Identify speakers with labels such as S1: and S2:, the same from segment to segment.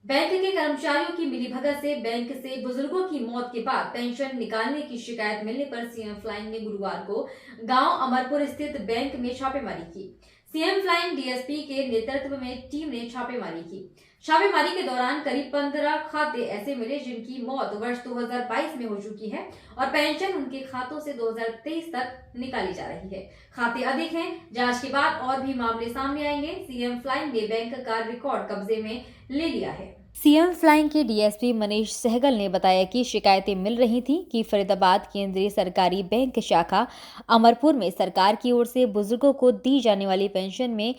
S1: Bank के कर्मचारियों की मिलीभगत से बैंक से बुजुर्गों की मौत के बाद पेंशन निकालने की शिकायत मिलने पर सीएम फ्लाइंग ने गुरुवार को गांव अमरपुर स्थित बैंक में छापेमारी की। सीएम फ्लाइंग डीएसपी के नेतृत्व में टीम ने छापेमारी की। छापेमारी के दौरान करीब 15 खाते ऐसे मिले जिनकी मौत वर्ष 2022 में हो चुकी है और पेंशन उनके खातों से 2023 तक निकाली जा रही है। खाते अधिक हैं, जांच के बाद और भी मामले सामने आएंगे। सीएम फ्लाइंग ने बैंक का रिकॉर्ड कब्जे में ले लिया है। सीएम फ्लाइंग के डीएसपी मनीष सहगल ने बताया कि शिकायतें मिल रही थी कि फरीदाबाद केंद्रीय सरकारी बैंक शाखा अमरपुर में सरकार की ओर से बुजुर्गों को दी जाने वाली पेंशन में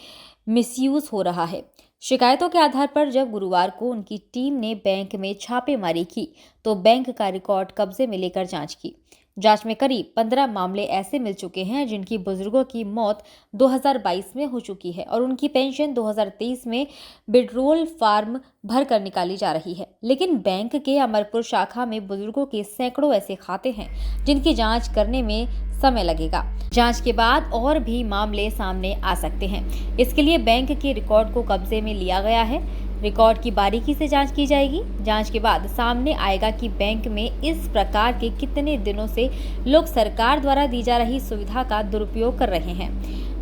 S1: मिसयूज हो रहा है। शिकायतों के आधार पर जब गुरुवार को उनकी टीम ने बैंक में छापेमारी की तो बैंक का रिकॉर्ड कब्जे में लेकर जांच की। जांच में करीब 15 मामले ऐसे मिल चुके हैं जिनकी बुजुर्गों की मौत 2022 में हो चुकी है और उनकी पेंशन 2023 में विड्रॉल फॉर्म भरकर निकाली जा रही है। लेकिन बैंक के अमरपुर शाखा में बुजुर्गों के सैकड़ों ऐसे खाते हैं जिनकी जांच करने में समय लगेगा। जांच के बाद और भी मामले सामने आ सकते हैं। इसके लिए बैंक के रिकॉर्ड को कब्जे में लिया गया है। रिकॉर्ड की बारीकी से जांच की जाएगी। जांच के बाद सामने आएगा कि बैंक में इस प्रकार के कितने दिनों से लोग सरकार द्वारा दी जा रही सुविधा का दुरुपयोग कर रहे हैं।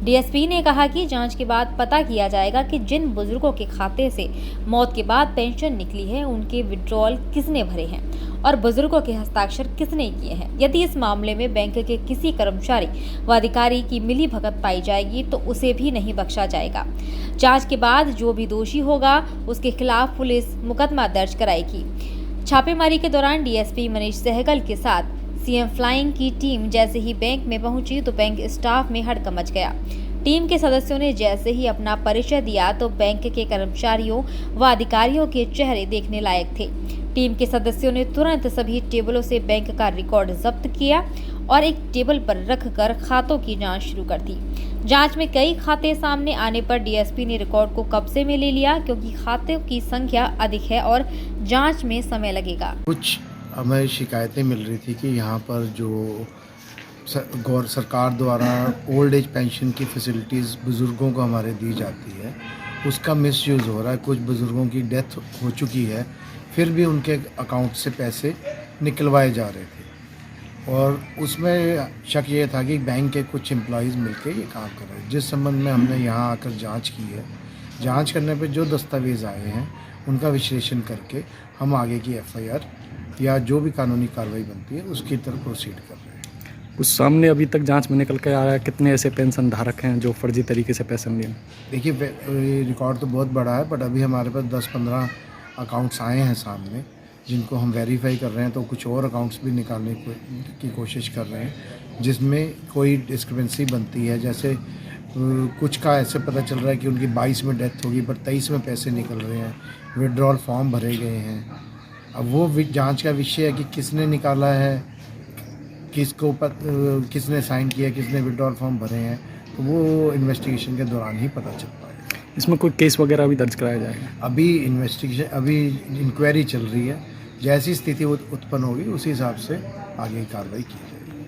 S1: डीएसपी ने कहा कि जांच के बाद पता किया जाएगा कि जिन बुजुर्गों के खाते से मौत के बाद पेंशन निकली है उनके विड्रॉल किसने भरे हैं और बुजुर्गों के हस्ताक्षर किसने किए हैं। यदि इस मामले में बैंक के किसी कर्मचारी व अधिकारी की मिलीभगत पाई जाएगी तो उसे भी नहीं बख्शा जाएगा। जांच के बाद जो भी दोषी होगा उसके खिलाफ पुलिस मुकदमा दर्ज कराएगी। छापेमारी के दौरान डीएसपी मनीष सहगल के साथ सीएम फ्लाइंग की टीम जैसे ही बैंक में पहुंची तो बैंक स्टाफ में हड़कंप मच गया। टीम के सदस्यों ने जैसे ही अपना परिचय दिया तो बैंक के कर्मचारियों व अधिकारियों के चेहरे देखने लायक थे। टीम के सदस्यों ने तुरंत सभी टेबलों से बैंक का रिकॉर्ड जब्त किया और एक टेबल पर रखकर खातों की जांच शुरू कर दी। जांच में कई खाते सामने आने पर डीएसपी ने रिकॉर्ड को कब्जे में ले लिया क्योंकि खातों की संख्या अधिक है और जांच में समय लगेगा।
S2: कुछ हमें शिकायतें मिल रही थी कि यहाँ पर जो सरकार द्वारा ओल्ड एज पेंशन की फैसिलिटीज़ बुज़ुर्गों को हमारे दी जाती है उसका मिसयूज़ हो रहा है। कुछ बुज़ुर्गों की डेथ हो चुकी है फिर भी उनके अकाउंट से पैसे निकलवाए जा रहे थे और उसमें शक ये था कि बैंक के कुछ एम्प्लॉयज़ मिलकर ये काम कर रहे हैं। जिस संबंध में हमने यहाँ आकर जांच की है। जांच करने पे जो दस्तावेज़ आए हैं उनका विश्लेषण करके हम आगे की एफआईआर या जो भी कानूनी कार्रवाई बनती है उसकी तरफ प्रोसीड कर रहे हैं।
S3: उस सामने अभी तक जांच में निकल के आ रहा है कितने ऐसे पेंशन धारक हैं जो फर्जी तरीके से पेंशन लिए?
S2: देखिए रिकॉर्ड तो बहुत बड़ा है बट अभी हमारे पास 10-15 अकाउंट्स आए हैं सामने जिनको हम वेरीफाई कर रहे हैं। तो कुछ और अकाउंट्स भी निकालने की कोशिश कर रहे हैं जिसमें कोई डिस्क्रिपेंसी बनती है। जैसे कुछ का ऐसे पता चल रहा है कि उनकी 22 में डेथ होगी पर 23 में पैसे निकल रहे हैं, विड्रॉल फॉर्म भरे गए हैं। अब वो जांच का विषय है कि किसने निकाला है, किसने साइन किया, किसने विड्रॉल फॉर्म भरे हैं, तो वो इन्वेस्टिगेशन के दौरान ही पता चल पाएगा।
S3: इसमें कोई केस वगैरह भी दर्ज कराया जाएगा?
S2: अभी इंक्वायरी चल रही है। जैसी स्थिति उत्पन्न होगी उसी हिसाब से आगे की कार्रवाई की